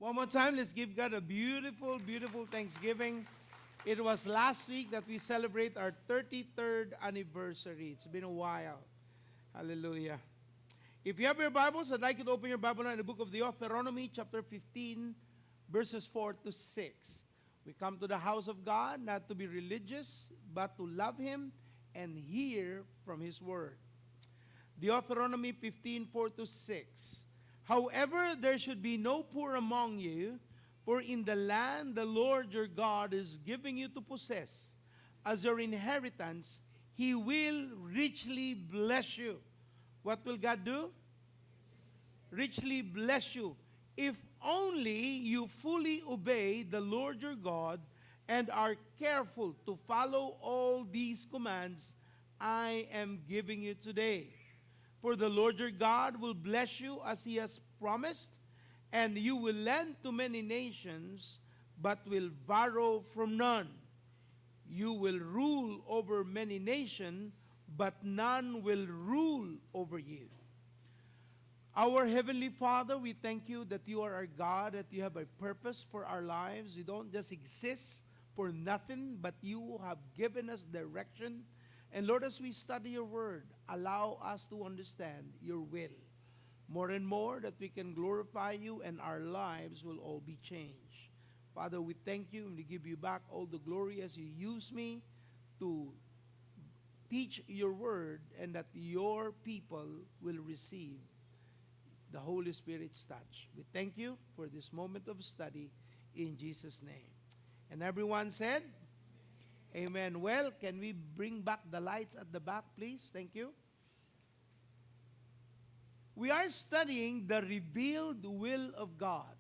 One more time, let's give God a beautiful, beautiful Thanksgiving. It was last week that we celebrate our 33rd anniversary. It's been a while. Hallelujah. If you have your Bibles, I'd like you to open your Bible now in the book of Deuteronomy, chapter 15, verses 4 to 6. We come to the house of God not to be religious, but to love Him and hear from His word. Deuteronomy 15, 4 to 6. However, there should be no poor among you, for in the land the Lord your God is giving you to possess as your inheritance, He will richly bless you. What will God do? Richly bless you. If only you fully obey the Lord your God and are careful to follow all these commands I am giving you today. For the Lord your God will bless you as He has promised, and you will lend to many nations, but will borrow from none. You will rule over many nations, but none will rule over you. Our Heavenly Father, we thank you that you are our God, that you have a purpose for our lives. You don't just exist for nothing, but you have given us direction. And Lord, as we study your word, allow us to understand your will more and more, that we can glorify you and our lives will all be changed. Father, we thank you and we give you back all the glory as you use me to teach your word, and that your people will receive the Holy Spirit's touch. We thank you for this moment of study in Jesus' name. And everyone said, Amen. Well, can we bring back the lights at the back, please? Thank you. We are studying the revealed will of God.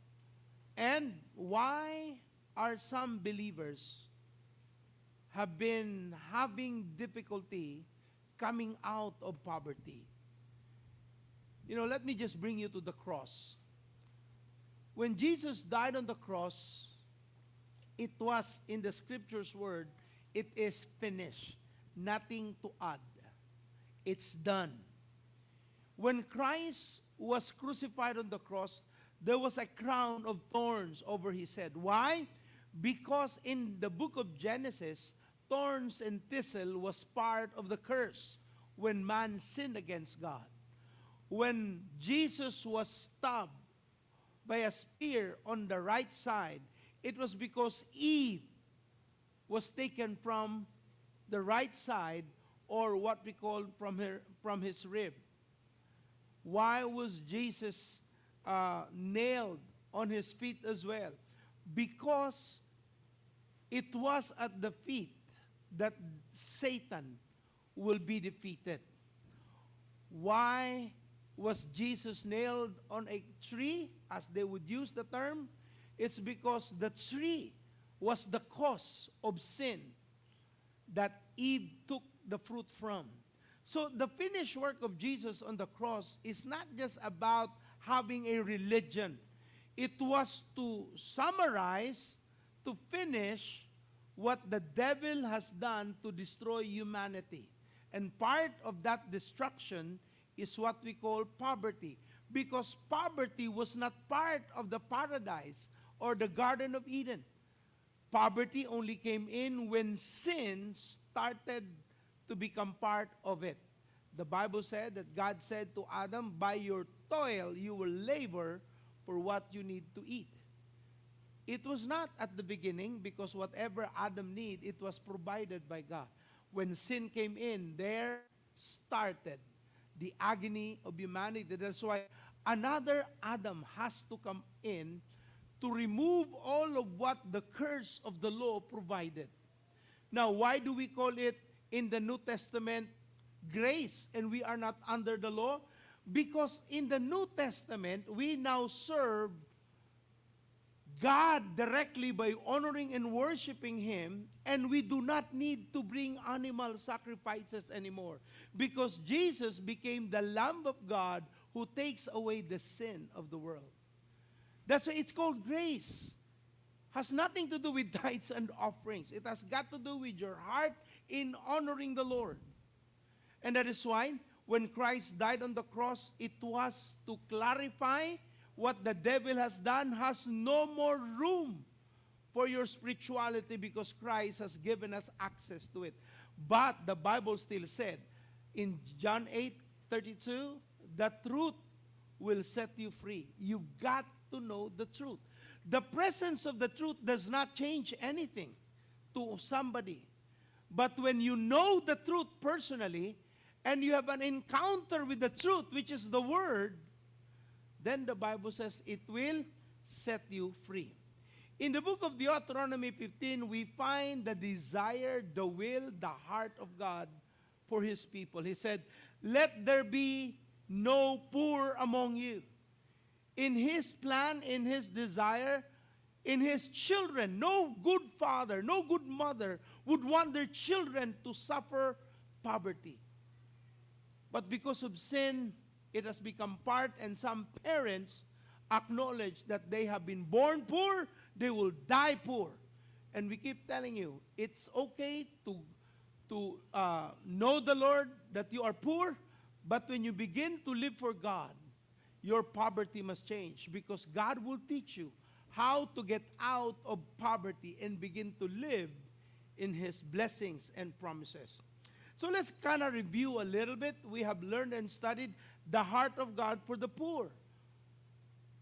And why are some believers have been having difficulty coming out of poverty? You know, let me just bring you to the cross. When Jesus died on the cross, it was in the scripture's word, it is finished. Nothing to add. It's done. When Christ was crucified on the cross, there was a crown of thorns over his head. Why? Because in the book of Genesis, thorns and thistle was part of the curse when man sinned against God. When Jesus was stabbed by a spear on the right side, it was because Eve was taken from the right side, or what we call from his rib. Why was Jesus nailed on his feet as well? Because it was at the feet that Satan will be defeated. Why was Jesus nailed on a tree, as they would use the term? It's because the tree was the cause of sin that Eve took the fruit from. So the finished work of Jesus on the cross is not just about having a religion. It was to summarize, to finish what the devil has done to destroy humanity. And part of that destruction is what we call poverty. Because poverty was not part of the paradise or the Garden of Eden. Poverty only came in when sin started to become part of it. The Bible said that God said to Adam, by your toil you will labor for what you need to eat. It was not at the beginning, because whatever Adam needed, it was provided by God. When sin came in, there started the agony of humanity. That's why another Adam has to come in to remove all of what the curse of the law provided. Now, why do we call it in the New Testament grace and we are not under the law? Because in the New Testament, we now serve God directly by honoring and worshiping Him, and we do not need to bring animal sacrifices anymore, because Jesus became the Lamb of God who takes away the sin of the world. That's why it's called grace. Has nothing to do with tithes and offerings. It has got to do with your heart in honoring the Lord. And that is why when Christ died on the cross, it was to clarify what the devil has done has no more room for your spirituality because Christ has given us access to it. But the Bible still said in John 8:32, the truth will set you free. You've got to know the truth. The presence of the truth does not change anything to somebody. But when you know the truth personally and you have an encounter with the truth, which is the Word, then the Bible says it will set you free. In the book of Deuteronomy 15, we find the desire, the will, the heart of God for His people. He said, let there be no poor among you. In His plan, in His desire, in His children, no good father, no good mother would want their children to suffer poverty. But because of sin, it has become part, and some parents acknowledge that they have been born poor, they will die poor. And we keep telling you, it's okay to know the Lord, that you are poor, but when you begin to live for God, your poverty must change, because God will teach you how to get out of poverty and begin to live in His blessings and promises. So let's kind of review a little bit. We have learned and studied the heart of God for the poor.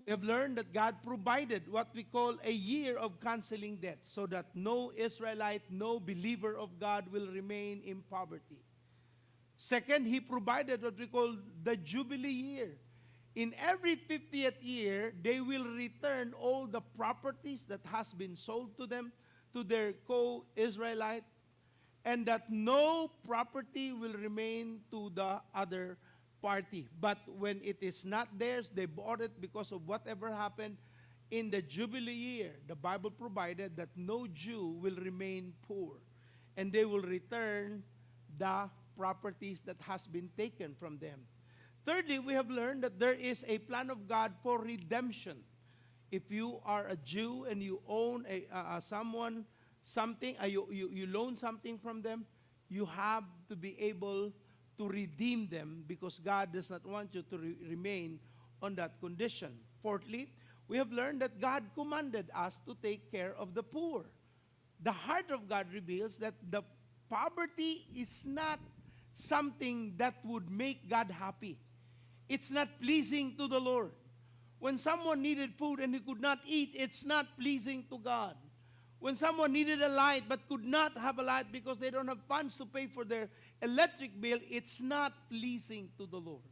We have learned that God provided what we call a year of canceling debts so that no Israelite, no believer of God will remain in poverty. Second, He provided what we call the Jubilee year. In every 50th year, they will return all the properties that has been sold to them, to their co-Israelite, and that no property will remain to the other party. But when it is not theirs, they bought it because of whatever happened in the Jubilee year. The Bible provided that no Jew will remain poor, and they will return the properties that has been taken from them. Thirdly, we have learned that there is a plan of God for redemption. If you are a Jew and you own someone something, you loan something from them, you have to be able to redeem them, because God does not want you to remain on that condition. Fourthly, we have learned that God commanded us to take care of the poor. The heart of God reveals that the poverty is not something that would make God happy. It's not pleasing to the Lord. When someone needed food and he could not eat, it's not pleasing to God. When someone needed a light but could not have a light because they don't have funds to pay for their electric bill, it's not pleasing to the Lord.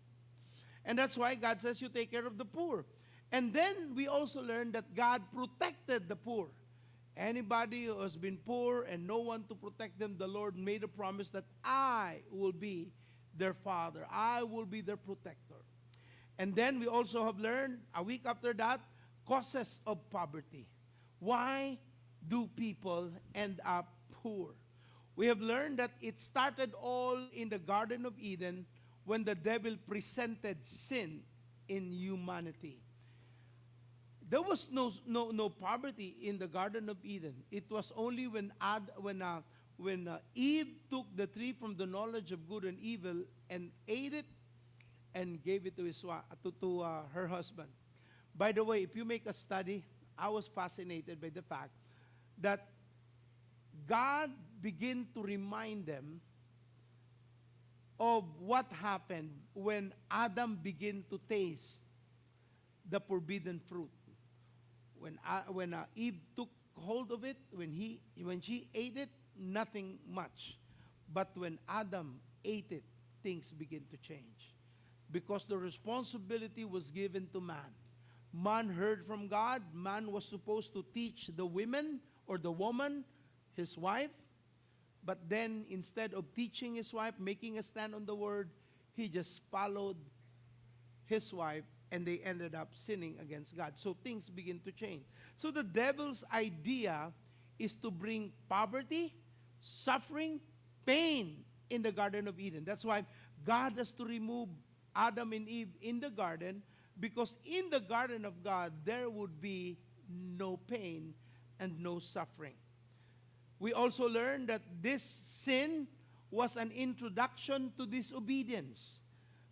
And that's why God says you take care of the poor. And then we also learned that God protected the poor. Anybody who has been poor and no one to protect them, the Lord made a promise that I will be their father. I will be their protector. And then we also have learned, a week after that, causes of poverty. Why do people end up poor? We have learned that it started all in the Garden of Eden when the devil presented sin in humanity. There was no poverty in the Garden of Eden. It was only when Eve took the tree from the knowledge of good and evil and ate it and gave it to her husband. By the way, if you make a study, I was fascinated by the fact that God began to remind them of what happened when Adam began to taste the forbidden fruit. When Eve took hold of it, when she ate it, nothing much. But when Adam ate it, things begin to change. Because the responsibility was given to man. Man heard from God. Man was supposed to teach the women or the woman, his wife. But then instead of teaching his wife, making a stand on the word, he just followed his wife, and they ended up sinning against God. So things begin to change. So the devil's idea is to bring poverty, suffering, pain in the Garden of Eden. That's why God has to remove Adam and Eve in the garden, because in the garden of God, there would be no pain and no suffering. We also learned that this sin was an introduction to disobedience.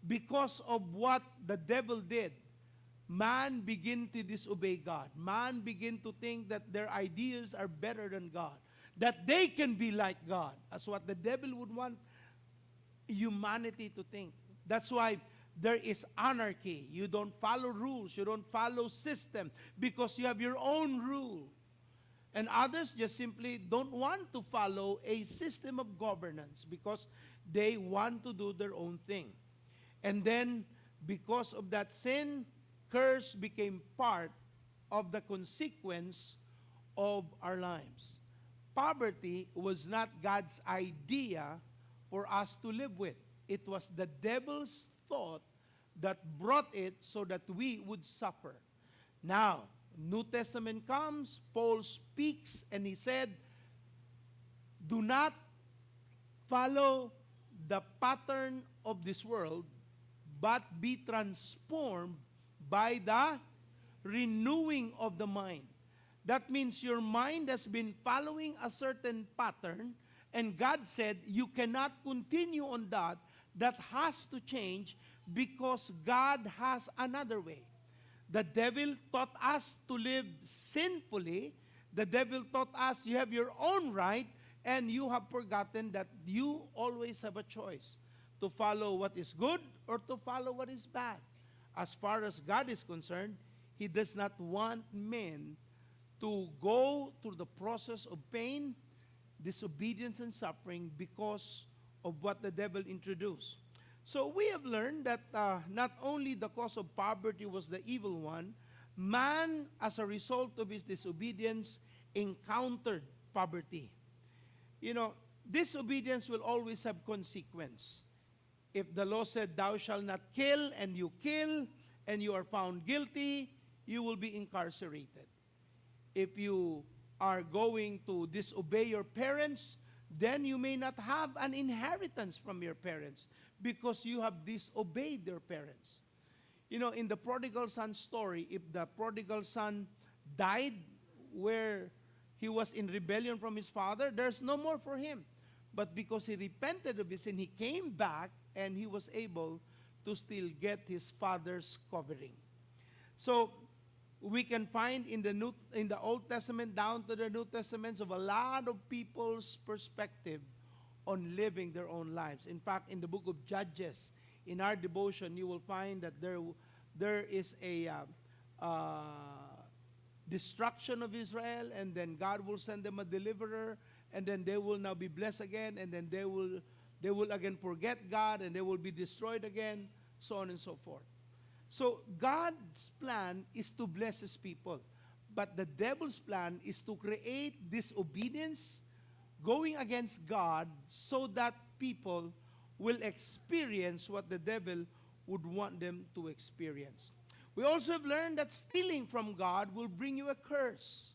Because of what the devil did, man begin to disobey God. Man begin to think that their ideas are better than God, that they can be like God. That's what the devil would want humanity to think. That's why there is anarchy. You don't follow rules. You don't follow system because you have your own rule. And others just simply don't want to follow a system of governance because they want to do their own thing. And then, because of that sin, curse became part of the consequence of our lives. Poverty was not God's idea for us to live with. It was the devil's thought that brought it so that we would suffer. Now, New Testament comes, Paul speaks, and he said, do not follow the pattern of this world, but be transformed by the renewing of the mind. That means your mind has been following a certain pattern, and God said you cannot continue on that. That has to change because God has another way. The devil taught us to live sinfully. The devil taught us you have your own right, and you have forgotten that you always have a choice to follow what is good or to follow what is bad. As far as God is concerned, He does not want men to go through the process of pain, disobedience, and suffering because of what the devil introduced. So we have learned that not only the cause of poverty was the evil one, man, as a result of his disobedience, encountered poverty. You know, disobedience will always have consequence. If the law said, thou shalt not kill, and you kill, and you are found guilty, you will be incarcerated. If you are going to disobey your parents, then you may not have an inheritance from your parents because you have disobeyed their parents. You know, in the prodigal son story, if the prodigal son died where he was in rebellion from his father, there's no more for him. But because he repented of his sin, he came back and he was able to still get his father's covering. So we can find in the Old Testament down to the New Testaments of a lot of people's perspective on living their own lives. In fact, in the book of Judges, in our devotion, you will find that there is a destruction of Israel, and then God will send them a deliverer, and then they will now be blessed again, and then they will again forget God, and they will be destroyed again, so on and so forth. So God's plan is to bless His people, but the devil's plan is to create disobedience, going against God, so that people will experience what the devil would want them to experience. We also have learned that stealing from God will bring you a curse.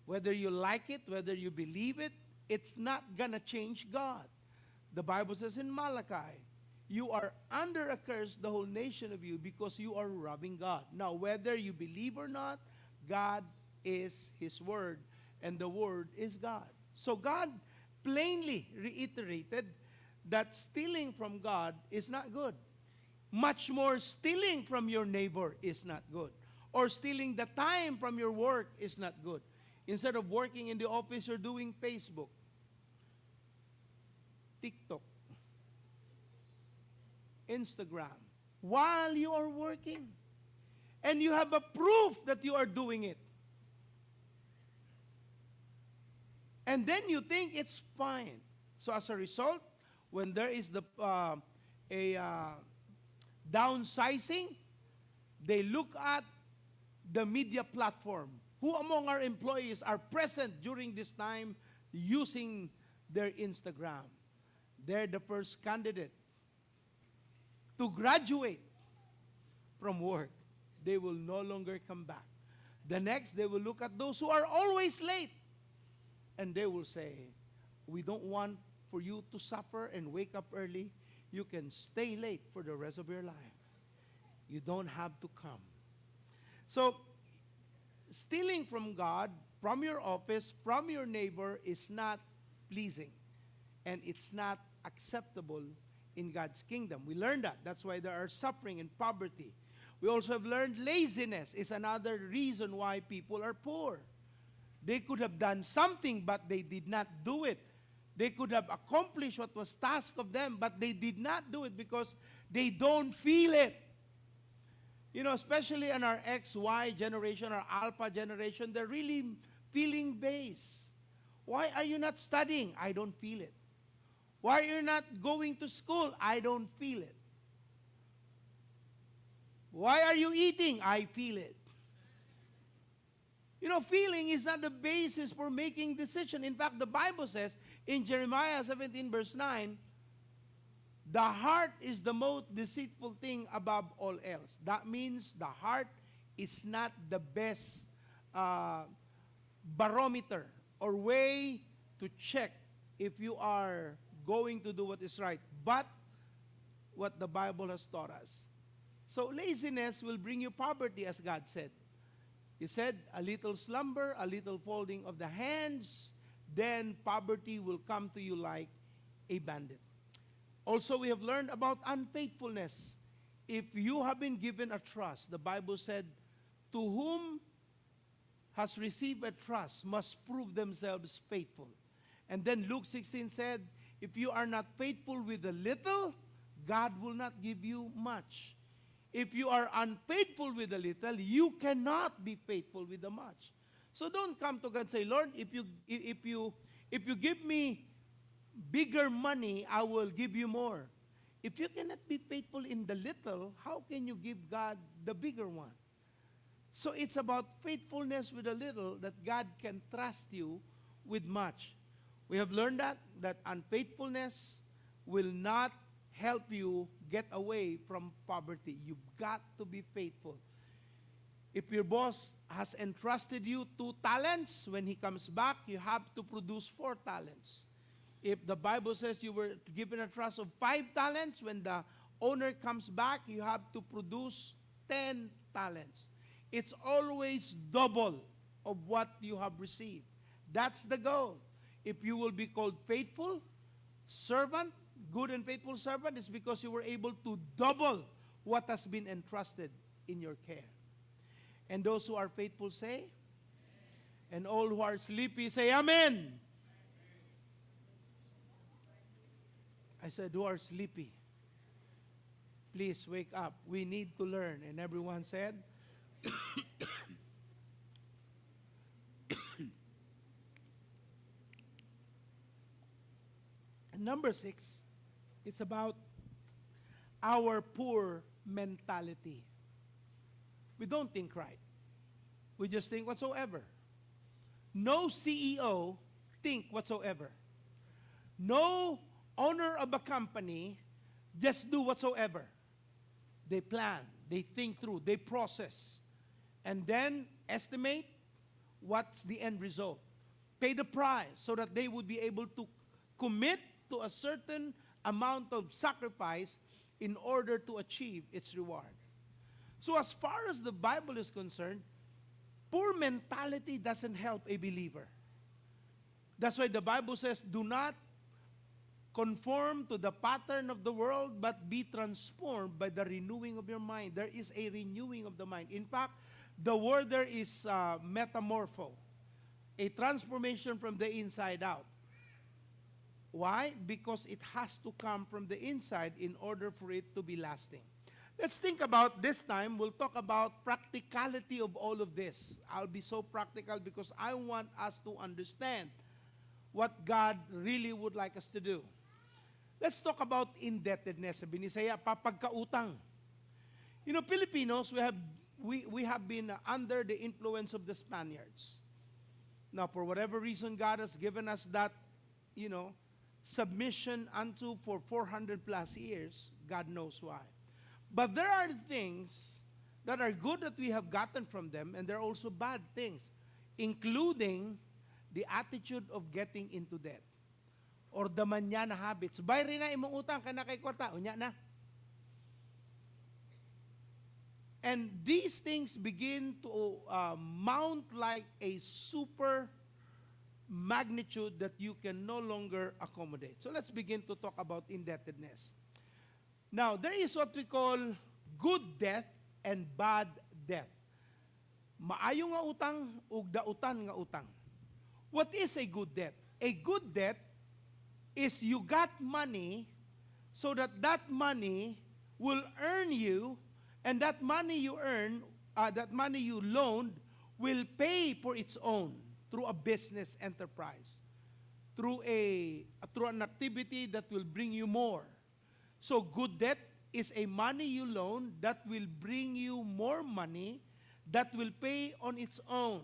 Whether you like it, whether you believe it, it's not gonna change God. The Bible says in Malachi, you are under a curse, the whole nation of you, because you are robbing God. Now, whether you believe or not, God is His Word, and the Word is God. So God plainly reiterated that stealing from God is not good. Much more, stealing from your neighbor is not good. Or stealing the time from your work is not good. Instead of working in the office, you're doing Facebook, TikTok, Instagram, while you are working. And you have a proof that you are doing it. And then you think it's fine. So as a result, when there is downsizing, they look at the media platform. Who among our employees are present during this time using their Instagram? They're the first candidate to graduate from work. They will no longer come back. The next, they will look at those who are always late, and they will say, we don't want for you to suffer and wake up early. You can stay late for the rest of your life. You don't have to come. So, stealing from God, from your office, from your neighbor is not pleasing. And it's not acceptable in God's kingdom. We learned that. That's why there are suffering and poverty. We also have learned laziness is another reason why people are poor. They could have done something, but they did not do it. They could have accomplished what was tasked of them, but they did not do it because they don't feel it. You know, especially in our XY generation, our Alpha generation, they're really feeling based. Why are you not studying? I don't feel it. Why are you not going to school? I don't feel it. Why are you eating? I feel it. You know, feeling is not the basis for making decision. In fact, the Bible says in Jeremiah 17 verse 9, the heart is the most deceitful thing above all else. That means the heart is not the best barometer or way to check if you are going to do what is right, but what the Bible has taught us. So laziness will bring you poverty, as God said. He said, a little slumber, a little folding of the hands, then poverty will come to you like a bandit. Also, we have learned about unfaithfulness. If you have been given a trust, the Bible said, to whom has received a trust must prove themselves faithful. And then Luke 16 said, if you are not faithful with a little, God will not give you much. If you are unfaithful with a little, you cannot be faithful with the much. So don't come to God and say, Lord, if you give me bigger money, I will give you more. If you cannot be faithful in the little, how can you give God the bigger one? So it's about faithfulness with a little that God can trust you with much. We have learned that unfaithfulness will not help you get away from poverty. You've got to be faithful. If your boss has entrusted you 2 talents, when he comes back, you have to produce 4 talents. If the Bible says you were given a trust of 5 talents, when the owner comes back, you have to produce 10 talents. It's always double of what you have received. That's the goal. If you will be called faithful servant, good and faithful servant, is because you were able to double what has been entrusted in your care. And those who are faithful say, and all who are sleepy say, Amen. I said, who are sleepy, please wake up. We need to learn. And everyone said, and number 6, it's about our poor mentality. We don't think right. We just think whatsoever. No CEO think whatsoever. No owner of a company just do whatsoever. They plan, they think through, they process, and then estimate what's the end result. Pay the price so that they would be able to commit to a certain amount of sacrifice in order to achieve its reward. So as far as the Bible is concerned, poor mentality doesn't help a believer. That's why the Bible says, do not conform to the pattern of the world, but be transformed by the renewing of your mind. There is a renewing of the mind. In fact, the word there is metamorpho, a transformation from the inside out. Why? Because it has to come from the inside in order for it to be lasting. Let's think about this time. We'll talk about practicality of all of this. I'll be so practical because I want us to understand what God really would like us to do. Let's talk about indebtedness. Sabi ni Isaiah, papagkautang. You know, Filipinos, we have been under the influence of the Spaniards. Now, for whatever reason, God has given us that, submission unto for 400 plus years. God knows why. But there are things that are good that we have gotten from them, and there are also bad things, including the attitude of getting into debt or the manyana habits. Bayri na imong utang kana kay kwarta, unya na. And these things begin to mount like a super magnitude that you can no longer accommodate. So let's begin to talk about indebtedness. Now, there is what we call good debt and bad debt. Maayo nga utang ug dautan nga utang. What is a good debt? A good debt is you got money so that that money will earn you, and that money you earn, that money you loaned will pay for its own through a business enterprise, through an activity that will bring you more. So good debt is a money you loan that will bring you more money that will pay on its own.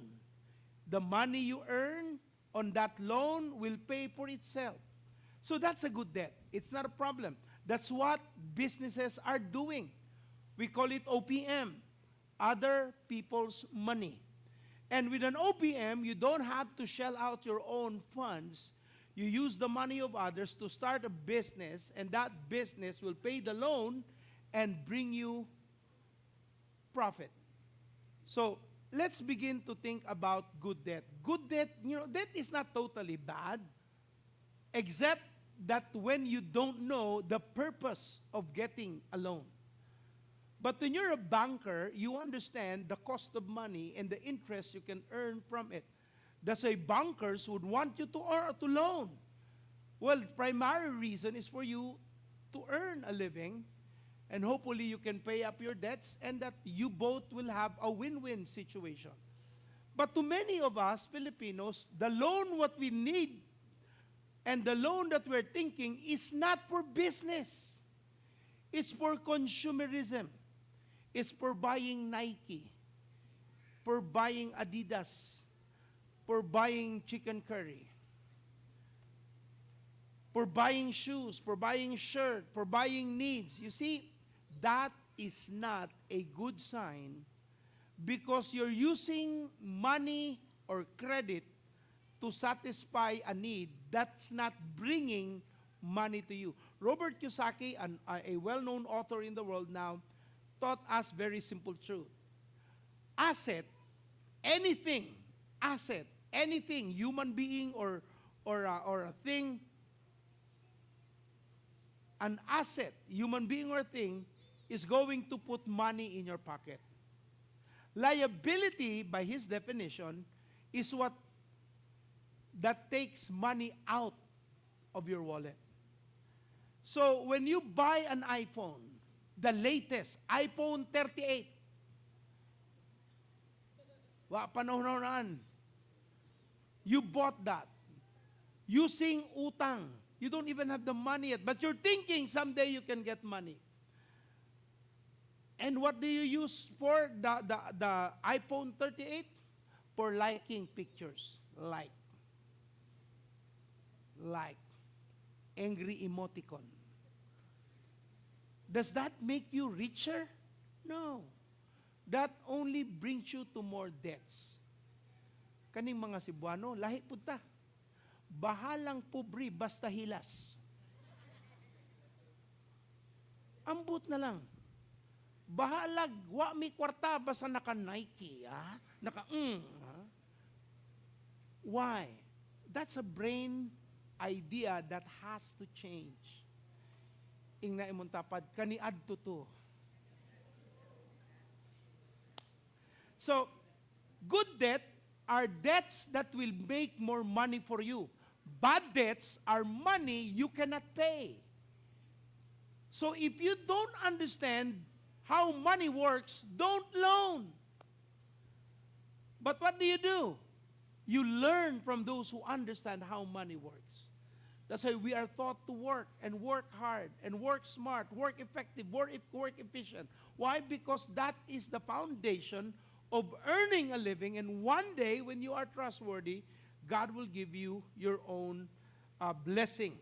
The money you earn on that loan will pay for itself. So that's a good debt. It's not a problem. That's what businesses are doing. We call it OPM, other people's money. And with an OPM, you don't have to shell out your own funds. You use the money of others to start a business, and that business will pay the loan and bring you profit. So let's begin to think about good debt. Good debt, debt is not totally bad, except that when you don't know the purpose of getting a loan. But when you're a banker, you understand the cost of money and the interest you can earn from it. That's why bankers would want you to loan. Well, the primary reason is for you to earn a living, and hopefully you can pay up your debts, and that you both will have a win-win situation. But to many of us Filipinos, the loan what we need and the loan that we're thinking is not for business. It's for consumerism. It's for buying Nike, for buying Adidas, for buying chicken curry, for buying shoes, for buying shirt, for buying needs. You see, that is not a good sign, because you're using money or credit to satisfy a need that's not bringing money to you. Robert Kiyosaki, a well-known author in the world now, taught us very simple truth. Asset, anything, human being or a thing, an asset, human being or thing, is going to put money in your pocket. Liability, by his definition, is what that takes money out of your wallet. So when you buy an iPhone, the latest, iPhone 38, panahon, you bought that using utang. You don't even have the money yet, but you're thinking someday you can get money. And what do you use for the iPhone 38? For liking pictures. Like. Angry emoticon. Does that make you richer? No. That only brings you to more debts. Kaning mga Cebuano, lahi punta. Bahalang pobre basta hilas. Ambot na lang. Bahalag, wa mi kwarta basta naka Nike, Why? That's a brain idea that has to change. Ing na imong tapad, kaniadto to. So, good debt are debts that will make more money for you. Bad debts are money you cannot pay. So if you don't understand how money works, don't loan. But what do? You learn from those who understand how money works. That's why we are taught to work and work hard and work smart, work effective, work efficient. Why? Because that is the foundation of earning a living, and one day when you are trustworthy, God will give you your own blessing.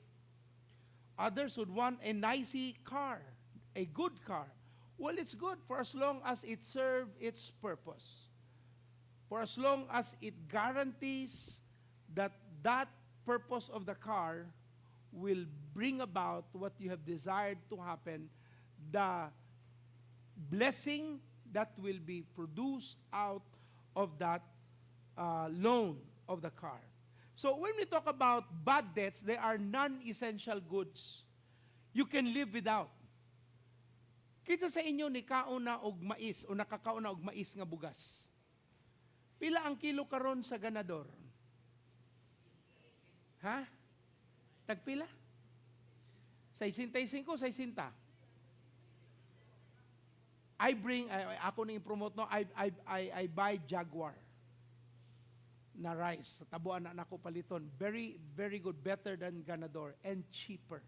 Others would want a nicey car, a good car. Well, it's good for as long as it serves its purpose. For as long as it guarantees that that purpose of the car will bring about what you have desired to happen, the blessing that will be produced out of that loan of the car. So when we talk about bad debts, they are non-essential goods. You can live without. Kitsa sa inyo ni kauna og mais o nakakauna og mais nga bugas. Pila ang kilo karon sa ganador? Ha? Tagpila? 65, 60. Ako na i-promote no, I buy Jaguar na rice. Tabuan na ako paliton. Very, very good. Better than ganador and cheaper.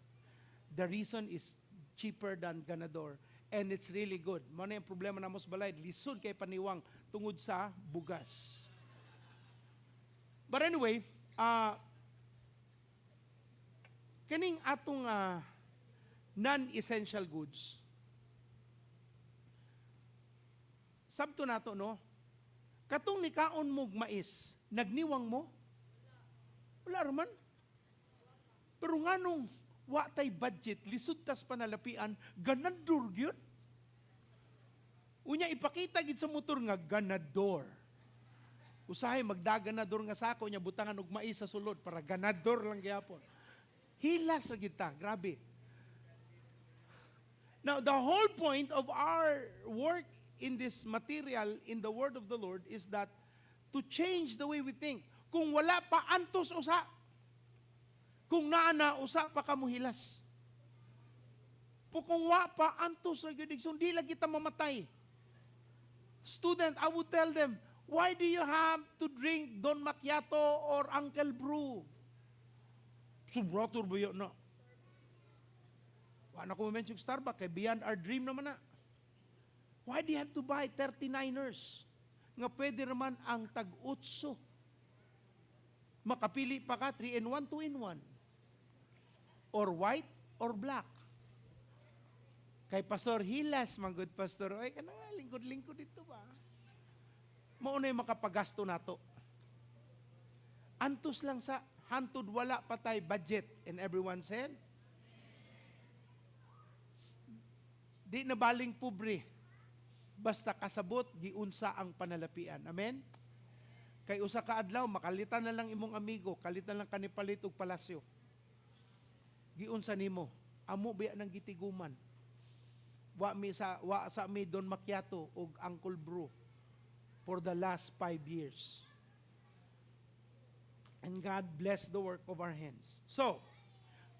The reason is cheaper than ganador. And it's really good. Muna yung problema na mos balay, lisod kay paniwang tungod sa bugas. But anyway, kaning atong non-essential goods, sabto nato, no? Katong nikaon mog mais, nagniwang mo? Wala raman. Pero nganong wa tay budget, lisod tas panalapian, ganador gyud. Unya ipakita gid sa motor nga ganador. Usahay magdaganador nga sako nya butangan og mais sa sulod para ganador lang gyapon. Hilas ra gid ta, grabe. Now, the whole point of our work in this material, in the word of the Lord, is that to change the way we think. Kung wala pa antos usa, kung naana usa pa kamuhilas. Kung wa pa antos ra gyud igsoon, di lagi ta mamatay. Student, I would tell them, why do you have to drink Don Macchiato or Uncle Brew? Subrator ba yun na? Wala ko mention Starbucks, kay beyond our dream naman na. Why do you have to buy 39ers? Nga pwede naman ang tag-utso. Makapili pa ka, 3-in-1, 2-in-1. Or white, or black. Kay Pastor Hilas, mga good pastor, ay, ka na nga, lingkod-lingkod dito ba? Mauna yung makapagasto nato. Antos lang sa hantod wala patay budget. And everyone said, di na baling pobre. Basta kasabot, giunsa ang panalapian. Amen? Kay usa ka adlaw, makalitan na lang imong amigo, kalitan lang kanipalit og palasyo. Giunsa nimo, amo biya nang gitiguman. Wa sa mi Don Macchiato og Uncle Brew for the last 5 years. And God bless the work of our hands. So,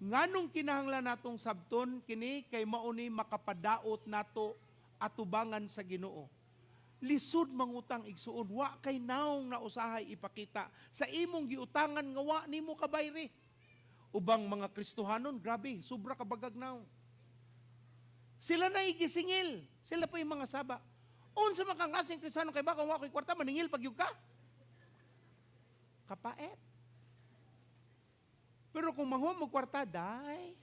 nganong kinahanglan natong sabton kini kay mauni makapadaot nato atubangan sa Ginoo. Lisod mangutang igsuon, wa kay naong na usahay ipakita sa imong giutangan nga wa nimo kabayri. Ubang mga Kristohanon, grabe, sobra kabagag naong. Sila na igisingil, sila pa yung mga saba. Unsa man kang kasing Kristiyano kay baka wa koy kwarta maningil pagyud ka? Kapaet. Pero kung manghum mo kwarta, day.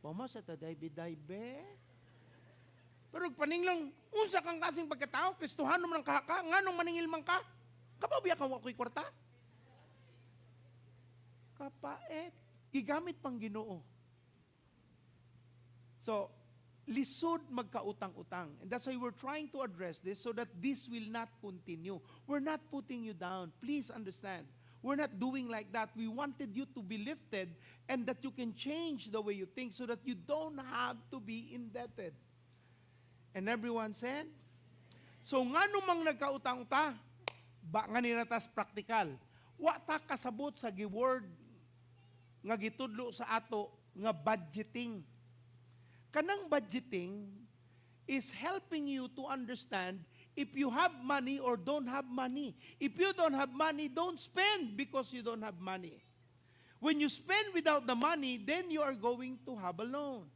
Pama sa taday biday-be. Pero paninglong, unsa kang kasing pagkatao, Kristohano man ang kahaka, nganong maningil man ka? Kapabiya ka wako'y kwarta? Kapaet. Gigamit pang Ginoo. So, lisod magkautang-utang. And that's why we're trying to address this so that this will not continue. We're not putting you down. Please understand. We're not doing like that. We wanted you to be lifted and that you can change the way you think so that you don't have to be indebted. And everyone said, so nga numang nagkautang ta, ba nga ninatas practical, wa ta kasabot sa giword nga gitudlo sa ato nga budgeting. Kanang budgeting is helping you to understand if you have money or don't have money. If you don't have money, don't spend because you don't have money. When you spend without the money, then you are going to have a loan.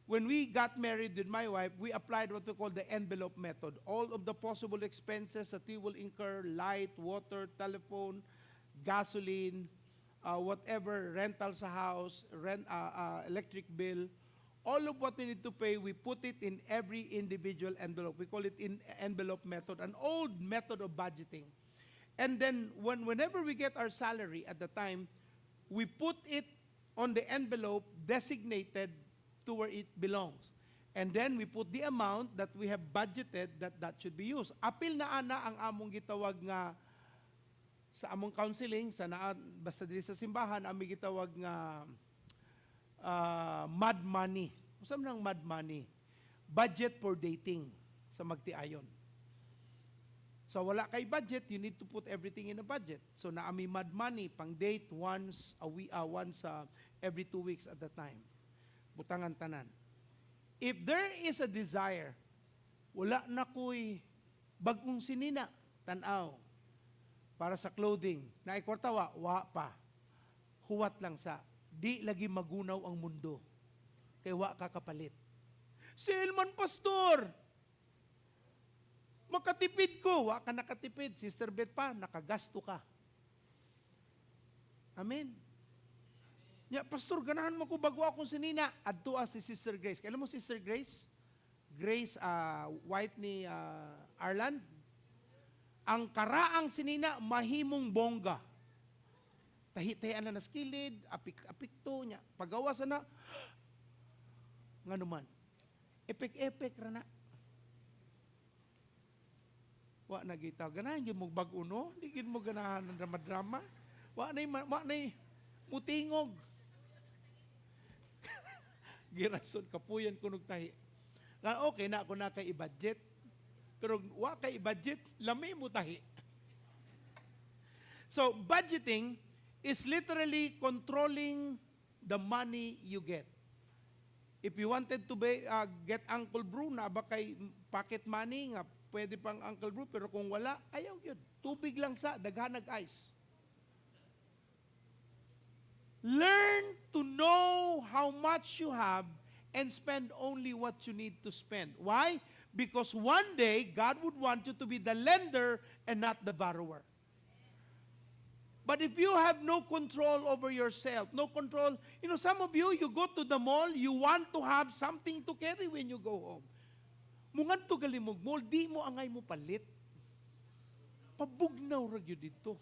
When we got married with my wife, we applied what we call the envelope method. All of the possible expenses that we will incur, light, water, telephone, gasoline, whatever, rental sa house, electric bill, all of what we need to pay, we put it in every individual envelope. We call it in envelope method, an old method of budgeting. And then whenever we get our salary at the time, we put it on the envelope designated to where it belongs. And then we put the amount that we have budgeted that should be used. Apil na ana ang among gitawag nga sa among counseling, basta diri sa simbahan, aming gitawag nga mad money. Usam nang mad money. budget for dating sa magtiayon. So wala kay budget, you need to put everything in a budget. So naami mad money pang date once every 2 weeks at a time. Butangan tanan. If there is a desire, wala na ko'y bagong sinina, tanaw, para sa clothing. Na ikwarta wa pa. Huwat lang sa. Di lagi magunaw ang mundo. Kaya wa kakapalit. Silman, pastor! Makatipid ko. Wa ka nakatipid. Sister Beth pa, nakagasto ka. Amen. Ya, pastor, ganahan mo ko bago akong sinina. Adto si Sister Grace. Kailan mo Sister Grace? Grace, wife ni Arlan. Ang karaang sinina, mahimong bongga. Tahi-tahian na naskilid, apik-apikto niya. Pagawa sana, nga naman, epek-epek rana. Wa na gitaw. Ganahan yung mong bag-uno, di gin mo ganahan ng drama-drama. Wa na mutingog. Girason, kapuyan ko nagtahi. Okay na ako na kay i-budget. Pero wa kay i-budget, lami mo tahi. So, budgeting is literally controlling the money you get. If you wanted to get Uncle Brew, na ba kay pocket money, nga pwede pang Uncle Brew, pero kung wala, ayaw yun. Tubig lang sa, daghanag ice. Learn to know how much you have and spend only what you need to spend. Why? Because one day, God would want you to be the lender and not the borrower. But if you have no control over yourself, no control, some of you go to the mall, you want to have something to carry when you go home. Mungan to galimog mall, di mo angay mo palit. Pabugnaw ragyo dito.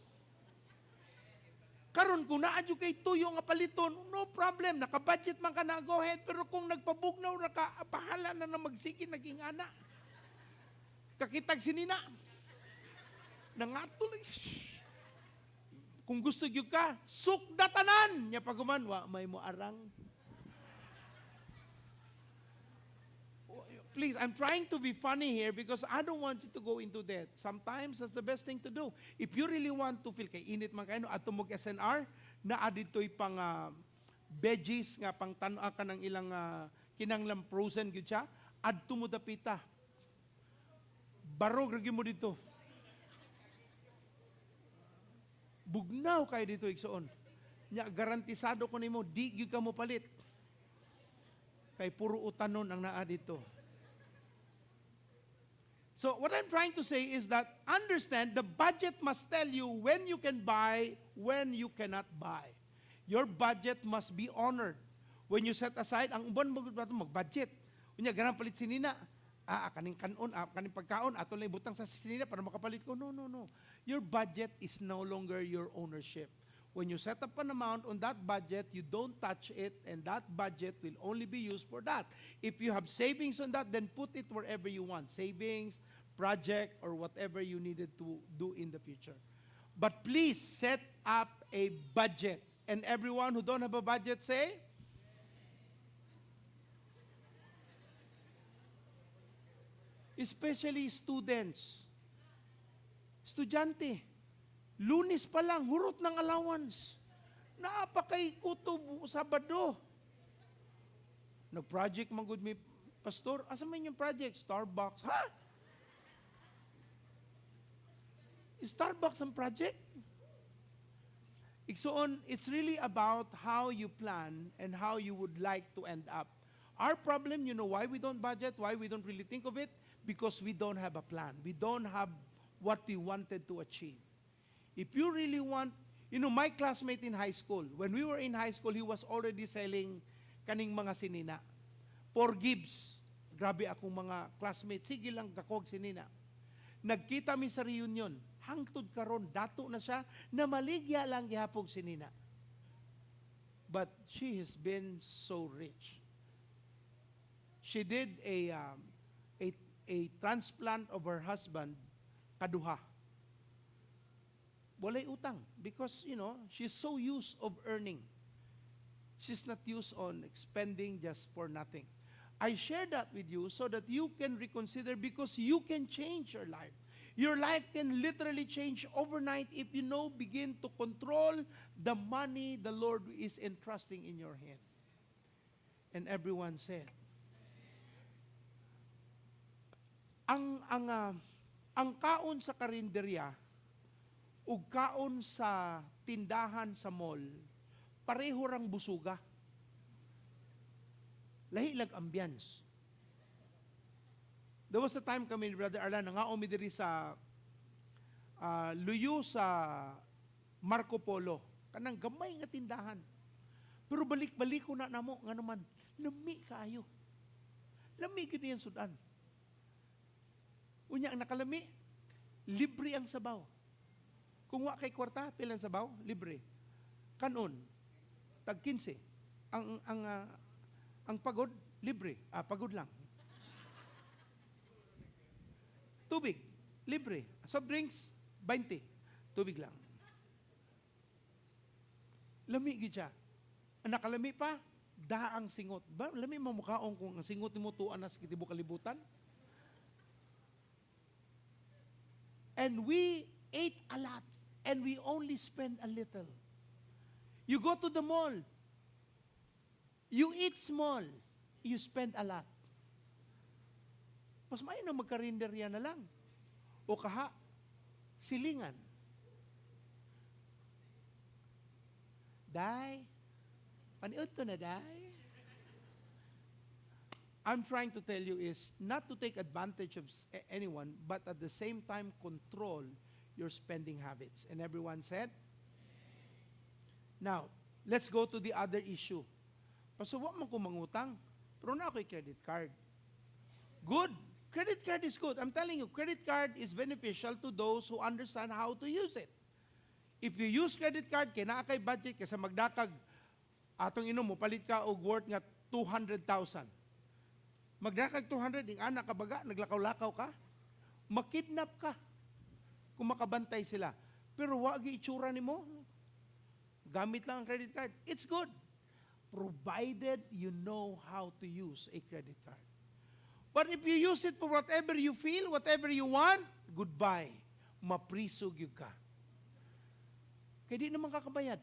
Karon kung naadyo kay tuyo nga paliton, no problem, nakabudget man ka na, go ahead. Pero kung nagpabugnaw na ka, pahala na magsiki naging ana. Kakitag sinina. Nangatulay. Kung gusto nyo ka, sukdatanan! Nya paguman, may mo arang. Please, I'm trying to be funny here because I don't want you to go into debt. Sometimes, that's the best thing to do. If you really want to feel, kay init man kayo, ato mog SNR, na adito'y pang veggies, nga pang tanoa ka ng ilang kinanglang frozen, gyud siya, adto mo dapita. Barog, ragi mo dito. Bugnaw kayo dito, igsoon. Nya, garantisado ko nimo, di gyud ka mo palit. Kay puro utanon ang naa dito. So, what I'm trying to say is that, understand, the budget must tell you when you can buy, when you cannot buy. Your budget must be honored. When you set aside, ang uban mo mag-budget. Unya, ganang palit sinina. Kaning kanon, kaning pagkaon, ato lang ibutang sa sinina para makapalit ko. No. Your budget is no longer your ownership. When you set up an amount on that budget, you don't touch it, and that budget will only be used for that. If you have savings on that, then put it wherever you want. Savings, project, or whatever you needed to do in the future. But please set up a budget. And everyone who don't have a budget, say, especially students. Estudyante, Lunes pa lang, hurot ng allowance. Naapakay kutob Sabado. Nag-project man gud mi pastor. Asa man yung project? Starbucks. Ha? Starbucks ang project? Igsoon, it's really about how you plan and how you would like to end up. Our problem, you know why we don't budget, why we don't really think of it? Because we don't have a plan. We don't have what we wanted to achieve. If you really want, my classmate in high school, when we were in high school, he was already selling kaning mga sinina. 4 gibs. Grabe akong mga classmates. Sige lang kakog sinina. Nagkita mi sa reunion. Hangtod karon, dato na siya, na maligya lang gihapog sinina. But she has been so rich. She did a transplant of her husband, kaduha. Walay utang because, she's so used of earning. She's not used on expending just for nothing. I share that with you so that you can reconsider, because you can change your life. Your life can literally change overnight if you begin to control the money the Lord is entrusting in your hand. And everyone said, ang kaon sa karinderya ug kaon sa tindahan sa mall, pareho rang busuga. Lahi lag ambience. There was a time kami ni Brother Arlan, nangaomi diri sa luyo sa Marco Polo. Kanang gamay nga tindahan. Pero balik-balik ko na namo, nga naman, lami kaayo. Lami gid yan sudan. Unya ang nakalami, libre ang sabaw. Kung wa kay kwarta, pilang sabaw, libre. Kanon, tag 15. Ang pagod, libre. Pagod lang. Tubig, libre. Soft drinks, 20. Tubig lang. Lami gid siya. Ang nakalami pa, daang singot. Ba, lami mamukhaon kung ang singot mo tuan na sa kitibo kalibutan. And we ate a lot, and we only spend a little. You go to the mall, you eat small, you spend a lot. Mas may na magkarinderya na lang. O kaha, silingan. Day, paniud to na day. I'm trying to tell you is not to take advantage of anyone, but at the same time control your spending habits. And everyone said? Now, let's go to the other issue. Pasuwa man ko mangutang, pero na ako'y credit card. Good. Credit card is good. I'm telling you, credit card is beneficial to those who understand how to use it. If you use credit card, kina kay budget, kasi magdakag, atong inom mo, palit ka og worth nga 200,000. Magdakag 200, yung anak ka baga, naglakaw-lakaw ka, makidnap ka, kung makabantay sila. Pero wag itsura ni mo, gamit lang ang credit card. It's good, provided you know how to use a credit card. But if you use it for whatever you feel, whatever you want, goodbye. Maprisog yun ka. Kaya di naman kakabayad.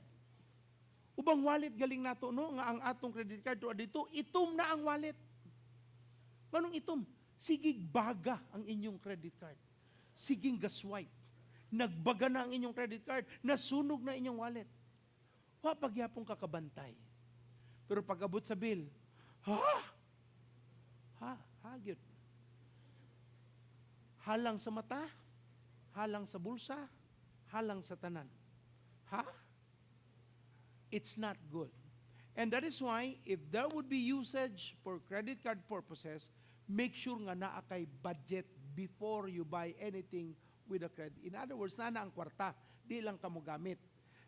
Ubang wallet galing nato, no? Nga ang atong credit card to dito, itom na ang wallet. Manong itom? Sigig baga ang inyong credit card. Siging gaswipe. Nagbaga na ang inyong credit card. Nasunog na inyong wallet. Wa pagyapong kakabantay. Pero pag-abot sa bill, hagyod. Halang sa mata, halang sa bulsa, halang sa tanan. It's not good. And that is why, if there would be usage for credit card purposes, make sure nga naa kay budget before you buy anything with a credit. In other words, na ang kwarta, di lang ka mo gamit.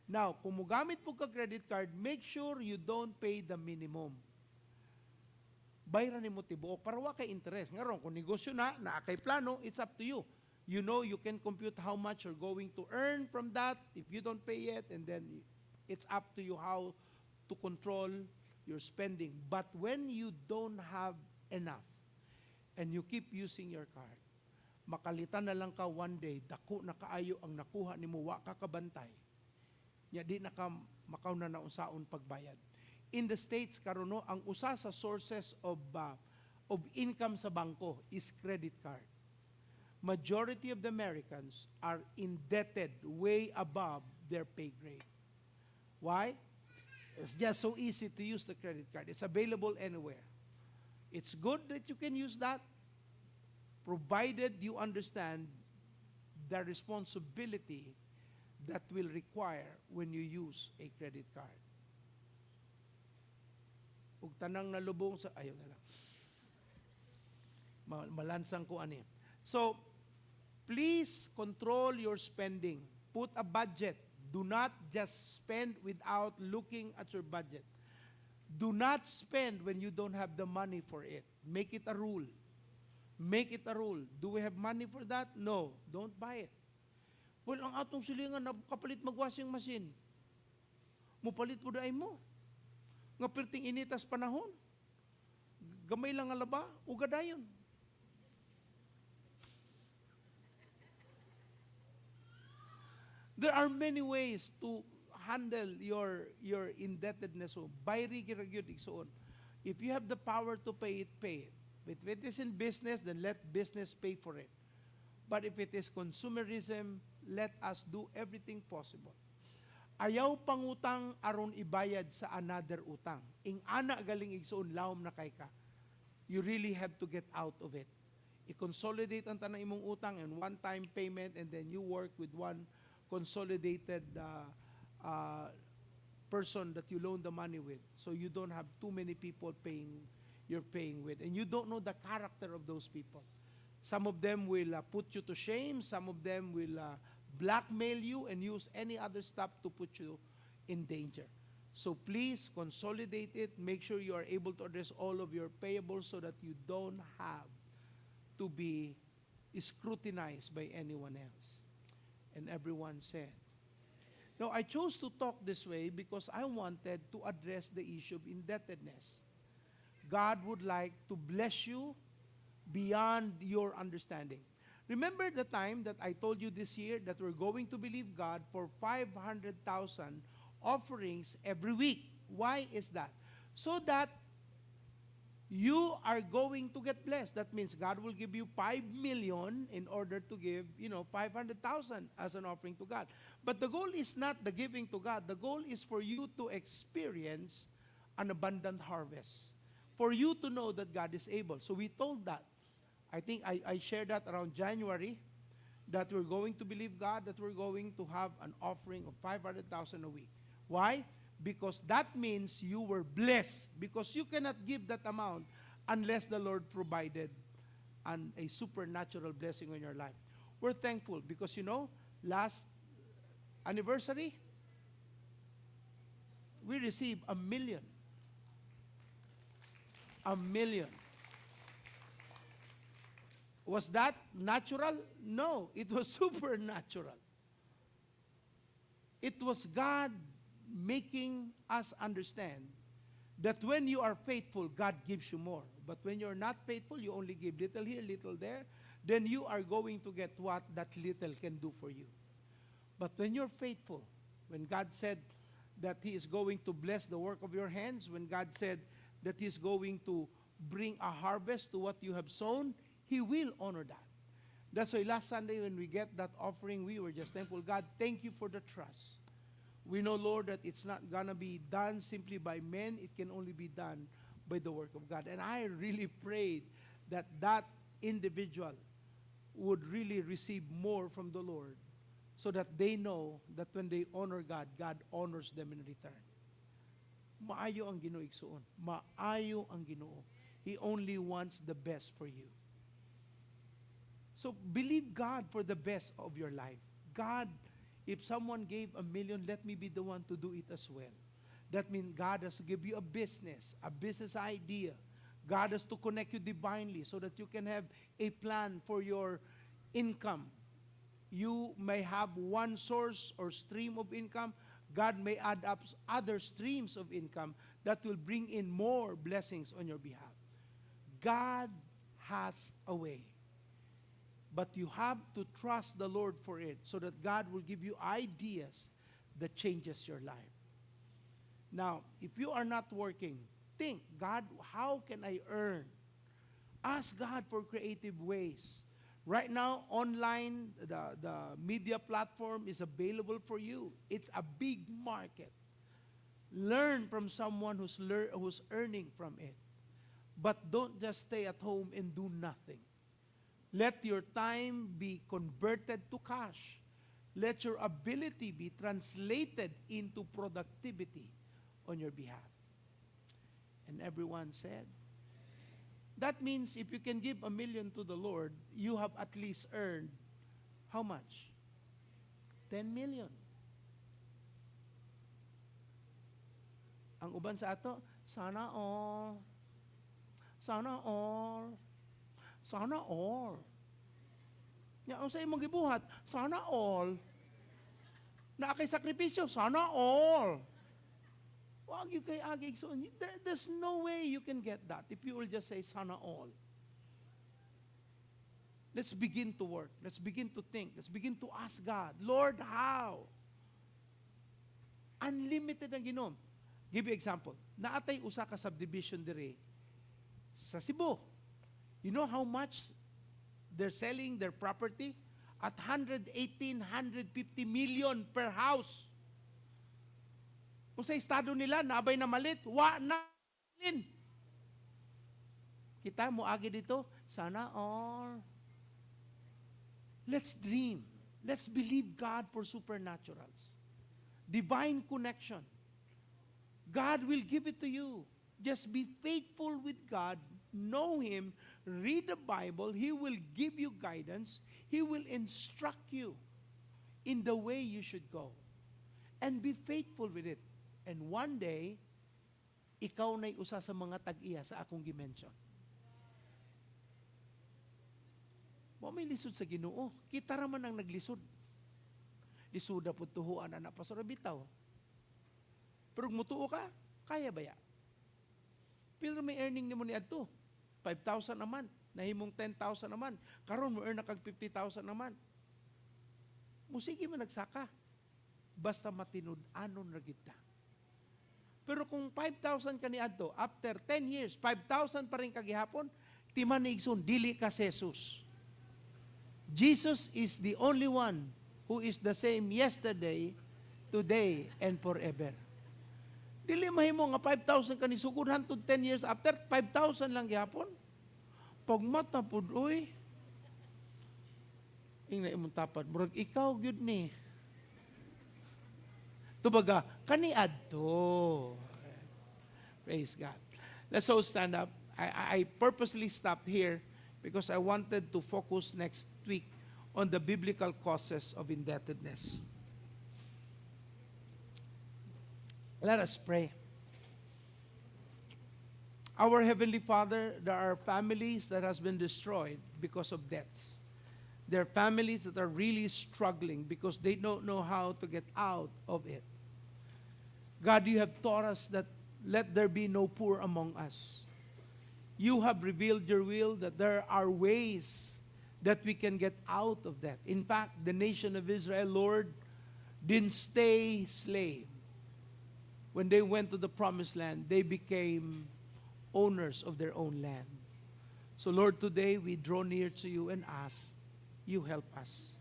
Now, kung mo gamit po ka credit card, make sure you don't pay the minimum. Bayran ni mo tibuok para wa kay interest. Ngaron, kung negosyo na kay plano, it's up to you. You know, you can compute how much you're going to earn from that if you don't pay it, and then it's up to you how to control your spending. But when you don't have enough, and you keep using your card, makalitan na lang ka one day, dako na kaayo ang nakuha ni mo, wa ka kabantay. Nya di na ka makaw na naunsaon pagbayad. In the States, karon ang usa sa sources of income sa bangko is credit card. Majority of the Americans are indebted way above their pay grade. Why? It's just so easy to use the credit card. It's available anywhere. It's good that you can use that, provided you understand the responsibility that will require when you use a credit card. Ug tanang nalubong sa ayaw na lang. Malansang ko ani. So, please control your spending. Put a budget. Do not just spend without looking at your budget. Do not spend when you don't have the money for it. Make it a rule. Make it a rule. Do we have money for that? No. Don't buy it. Well, ang atong silingan, kapalit mag-washing machine. Mupalit po daay mo. Nga perting initas panahon. Gamay lang nga laba, uga dayon. There are many ways to handle your indebtedness. So, bayri kiragyod igsoon. If you have the power to pay it, pay it. If it is in business, then let business pay for it. But if it is consumerism, let us do everything possible. Ayaw pangutang aron ibayad sa another utang. Ing ana galing igsoon lawom na kay ka. You really have to get out of it. I-consolidate ang tanang imong utang and one-time payment, and then you work with one consolidated person that you loan the money with, so you don't have too many people you're paying with, and you don't know the character of those people. Some of them will put you to shame. Some of them will blackmail you and use any other stuff to put you in danger. So please consolidate it. Make sure you are able to address all of your payables so that you don't have to be scrutinized by anyone else. And everyone said. Now, I chose to talk this way because I wanted to address the issue of indebtedness. God would like to bless you beyond your understanding. Remember the time that I told you this year that we're going to believe God for 500,000 offerings every week. Why is that? So that you are going to get blessed. That means God will give you 5 million in order to give, 500,000 as an offering to God. But the goal is not the giving to God. The goal is for you to experience an abundant harvest. For you to know that God is able. So we told that. I think I shared that around January, that we're going to believe God, that we're going to have an offering of 500,000 a week. Why? Because that means you were blessed. Because you cannot give that amount unless the Lord provided a supernatural blessing on your life. We're thankful because, last anniversary, we received 1 million. 1 million. Was that natural? No, it was supernatural. It was God making us understand that when you are faithful, God gives you more. But when you're not faithful, you only give little here, little there, then you are going to get what that little can do for you. But when you're faithful, when God said that He is going to bless the work of your hands, when God said that He is going to bring a harvest to what you have sown, He will honor that. That's why last Sunday when we get that offering, we were just thankful. God, thank you for the trust. We know, Lord, that it's not going to be done simply by men. It can only be done by the work of God. And I really prayed that that individual would really receive more from the Lord so that they know that when they honor God, God honors them in return. Maayo ang Ginoo igsuon. Maayo ang Ginoo. He only wants the best for you. So believe God for the best of your life. God, if someone gave 1 million, let me be the one to do it as well. That means God has to give you a business idea. God has to connect you divinely so that you can have a plan for your income. You may have one source or stream of income. God may add up other streams of income that will bring in more blessings on your behalf. God has a way. But you have to trust the Lord for it so that God will give you ideas that changes your life. Now, if you are not working, think, God, how can I earn? Ask God for creative ways. Right now, online, the media platform is available for you. It's a big market. Learn from someone who's earning from it. But don't just stay at home and do nothing. Let your time be converted to cash. Let your ability be translated into productivity on your behalf. And everyone said, that means if you can give 1 million to the Lord, you have at least earned how much? 10 million. Ang uban sa ato, sana all. Sana all. Sana all. Ya, ang sa imong gibuhat, sana all. Na kay sakripisyo, sana all. Wag you kay agig so there's no way you can get that if you will just say sana all. Let's begin to work. Let's begin to think. Let's begin to ask God, Lord, how? Unlimited ang Ginoo. Give you example. Naatay usa ka subdivision dire sa Cebu. You know how much they're selling their property? At 118, 150 million per house. Kung sa estado nila, nabay na malit, wa na lin. Kita mo agi dito, sana all. Let's dream. Let's believe God for supernaturals. Divine connection. God will give it to you. Just be faithful with God. Know Him. Read the Bible. He will give you guidance. He will instruct you in the way you should go. And be faithful with it. And one day, ikaw na'y usa sa mga tag-iya sa akong gimension. Mo may lisod sa Ginoo. Kita raman ang naglisod. Lisuda po tuhuan anak pastor bitaw. Pero kung mutuo ka, kaya ba ya? Pero may earning nimo ni adto. 5,000 naman. Nahimong 10,000 naman. Karon mo earn na kag 50,000 naman. Musigi man nagsaka. Basta matinud-anon ra kita. Pero kung 5,000 ka ni adto, after 10 years, 5,000 pa rin kagihapon, timan ni igsoon, dili ka si Jesus. Jesus is the only one who is the same yesterday, today, and forever. Dili mahimo nga 5,000 ka ni sugod hantod 10 years after, 5,000 lang gihapon. Pag mata pud oy, ingna imong tapad, murag ikaw gyud ni. Tubaga, kani adto. Praise God. Let's all stand up. I purposely stopped here because I wanted to focus next week on the biblical causes of indebtedness. Let us pray. Our Heavenly Father, there are families that has been destroyed because of debts. There are families that are really struggling because they don't know how to get out of it. God, you have taught us that let there be no poor among us. You have revealed your will that there are ways that we can get out of that. In fact, the nation of Israel, Lord, didn't stay slave. When they went to the promised land, they became owners of their own land. So Lord, today we draw near to you and ask, you help us.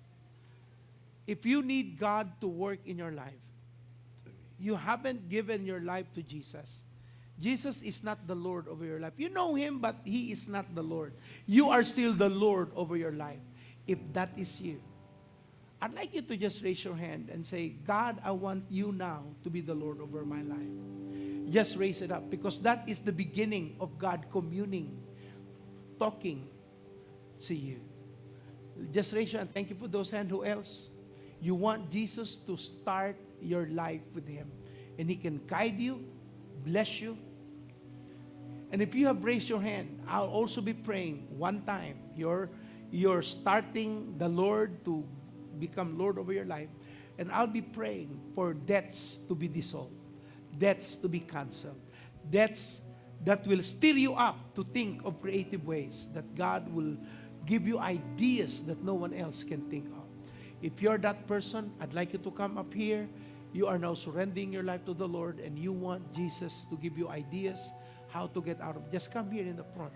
If you need God to work in your life, you haven't given your life to Jesus. Jesus is not the Lord over your life. You know Him, but He is not the Lord. You are still the Lord over your life. If that is you, I'd like you to just raise your hand and say, God, I want you now to be the Lord over my life. Just raise it up, because that is the beginning of God communing, talking to you. Just raise your hand. Thank you for those hands. Who else? You want Jesus to start your life with Him, and He can guide you, bless you. And if you have raised your hand, I'll also be praying one time. You're starting the Lord to become Lord over your life, and I'll be praying for debts to be dissolved, debts to be canceled, debts that will stir you up to think of creative ways, that God will give you ideas that no one else can think of. If you're that person, I'd like you to come up here. You are now surrendering your life to the Lord, and you want Jesus to give you ideas how to get out of it. Just come here in the front.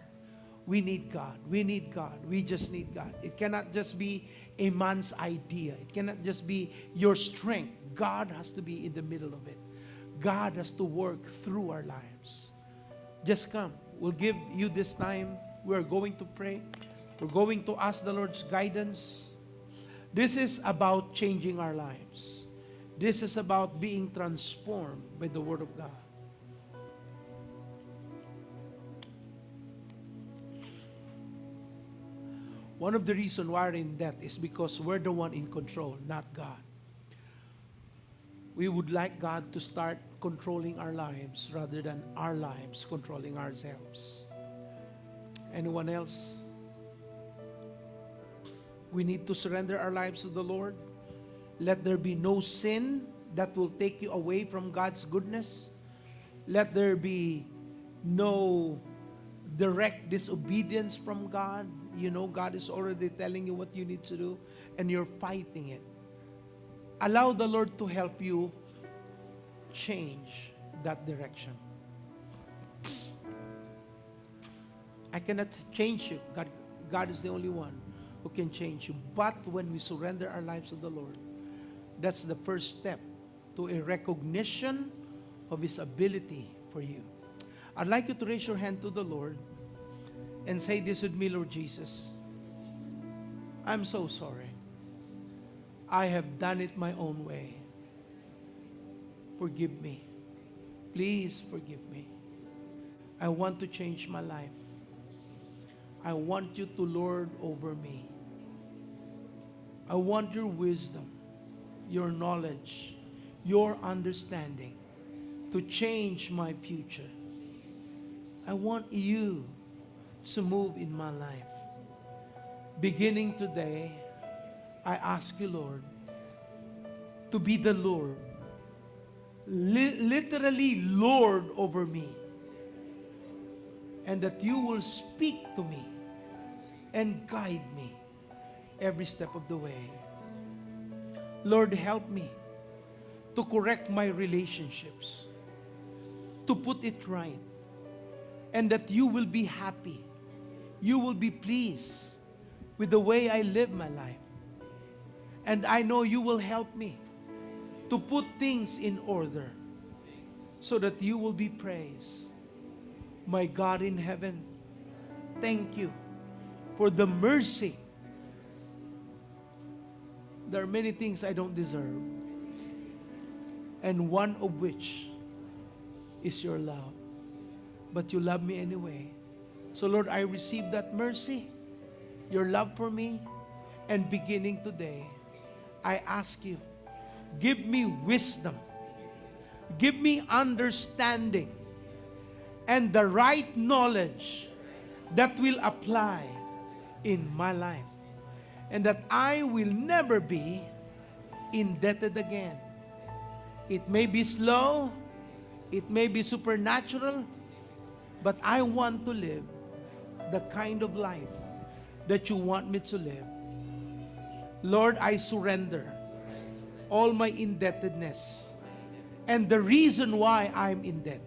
We need God. We need God. We just need God. It cannot just be a man's idea. It cannot just be your strength. God has to be in the middle of it. God has to work through our lives. Just come. We'll give you this time. We're going to pray. We're going to ask the Lord's guidance. This is about changing our lives. This is about being transformed by the Word of God. One of the reasons why we're in debt is because we're the one in control, not God. We would like God to start controlling our lives rather than our lives controlling ourselves. Anyone else? We need to surrender our lives to the Lord. Let there be no sin that will take you away from God's goodness. Let there be no direct disobedience from God. You know God is already telling you what you need to do, and you're fighting it. Allow the Lord to help you change that direction. I cannot change you. God is the only one who can change you. But when we surrender our lives to the Lord, that's the first step to a recognition of His ability for you. I'd like you to raise your hand to the Lord and say this with me, Lord Jesus. I'm so sorry. I have done it my own way. Forgive me. Please forgive me. I want to change my life. I want you to lord over me. I want your wisdom, your knowledge, your understanding to change my future. I want you to move in my life. Beginning today, I ask you, Lord, to be the Lord, literally Lord over me, and that you will speak to me and guide me every step of the way. Lord, help me to correct my relationships, to put it right, and that you will be happy. You will be pleased with the way I live my life. And I know you will help me to put things in order so that you will be praised. My God in heaven, thank you for the mercy. There are many things I don't deserve, and one of which is your love. But you love me anyway. So Lord, I receive that mercy, your love for me, and beginning today, I ask you, give me wisdom, give me understanding, and the right knowledge that will apply in my life, and that I will never be indebted again. It may be slow, it may be supernatural, but I want to live the kind of life that you want me to live. Lord, I surrender all my indebtedness and the reason why I'm in debt.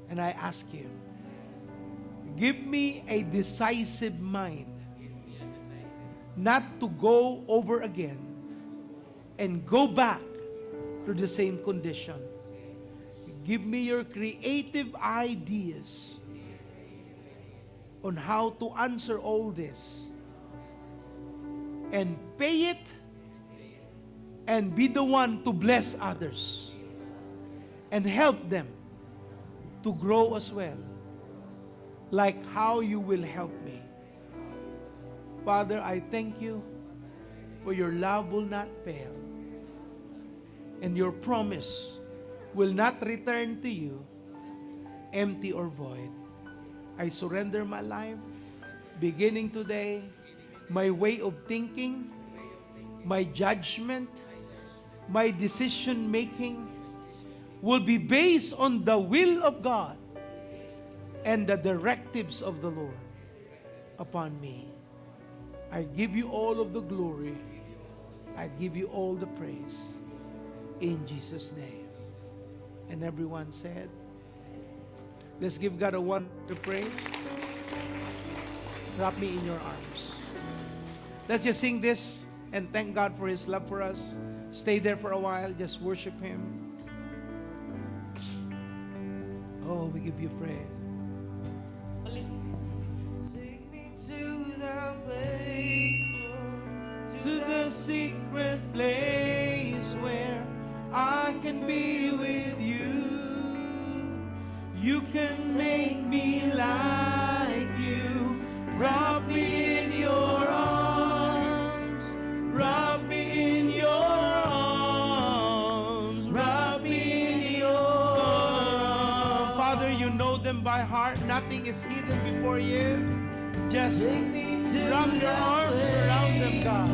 And I ask you, give me a decisive mind not to go over again and go back to the same condition. Give me your creative ideas on how to answer all this and pay it and be the one to bless others and help them to grow as well, like how you will help me. Father, I thank you for your love will not fail, and your promise will not return to you empty or void. I surrender my life, beginning today, my way of thinking, my judgment, my decision making will be based on the will of God and the directives of the Lord upon me. I give you all of the glory. I give you all the praise. In Jesus' name. And everyone said, let's give God a wonderful praise. Wrap me in your arms. Let's just sing this and thank God for His love for us. Stay there for a while. Just worship Him. Oh, we give you praise. Take me to the place, To the secret place where I can be with you. You can make me like you. Wrap me in your arms. Wrap me in your arms. Wrap me in your arms. Father, you know them by heart. Nothing is hidden before you. Just take me to wrap your that arms around them, place, God.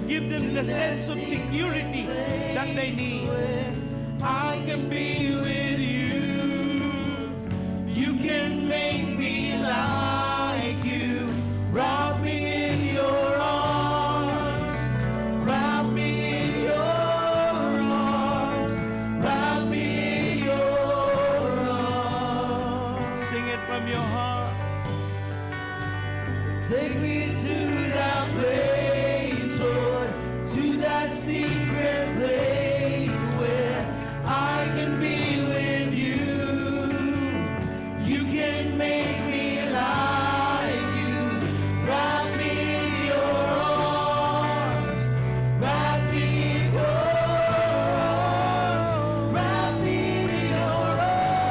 Give them the that sense of security that they need. where I can be with you. You can make me like you. Wrap me in your arms. Wrap me in your arms. Wrap me in your arms. Sing it from your heart. Take me to that place, Lord, to that secret place where I can be with you. You can make me like you. Wrap me in your arms. Wrap me in your arms. Wrap me in your arms.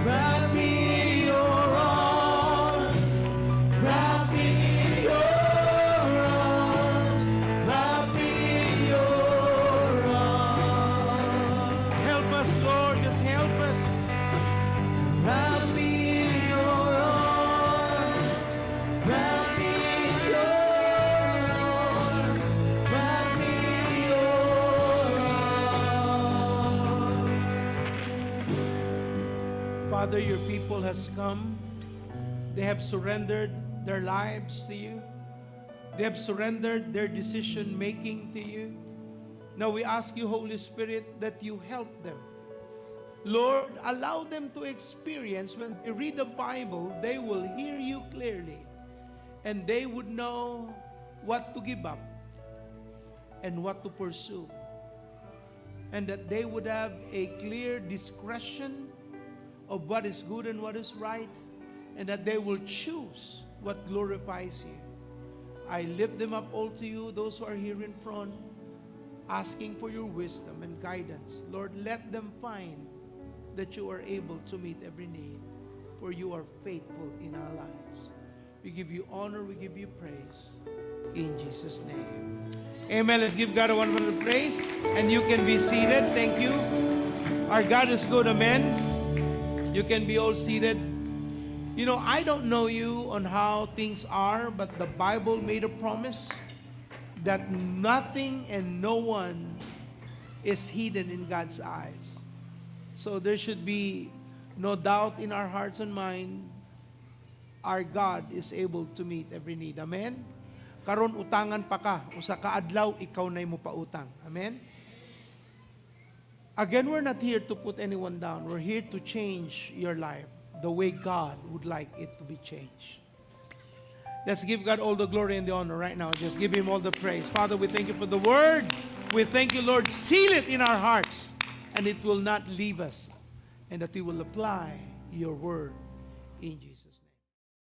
Wrap me in your arms. Wrap me in your arms. Wrap me in your arms. Help us, Lord. Just help us. Wrap me in your arms. Wrap me in your arms. Wrap me in your arms. Father, your people has come. They have surrendered their lives to you. They have surrendered their decision making to you. Now we ask you, Holy Spirit, that you help them. Lord, allow them to experience when they read the Bible, they will hear you clearly and they would know what to give up and what to pursue. And that they would have a clear discretion of what is good and what is right, and that they will choose what glorifies you. I lift them up all to you, those who are here in front, asking for your wisdom and guidance. Lord, let them find that you are able to meet every need, for you are faithful in our lives. We give you honor, we give you praise. In Jesus' name. Amen. Let's give God a wonderful praise. And you can be seated. Thank you. Our God is good. Amen. You can be all seated. You know, I don't know you on how things are, but the Bible made a promise that nothing and no one is hidden in God's eyes. So there should be no doubt in our hearts and mind, our God is able to meet every need. Amen? Karon utangan pa ka, usa ka adlaw ikaw nay mo pautang. Amen? Again, we're not here to put anyone down. We're here to change your life the way God would like it to be changed. Let's give God all the glory and the honor right now. Just give Him all the praise. Father, we thank you for the word. We thank you, Lord. Seal it in our hearts, and it will not leave us, and that we will apply your word in Jesus.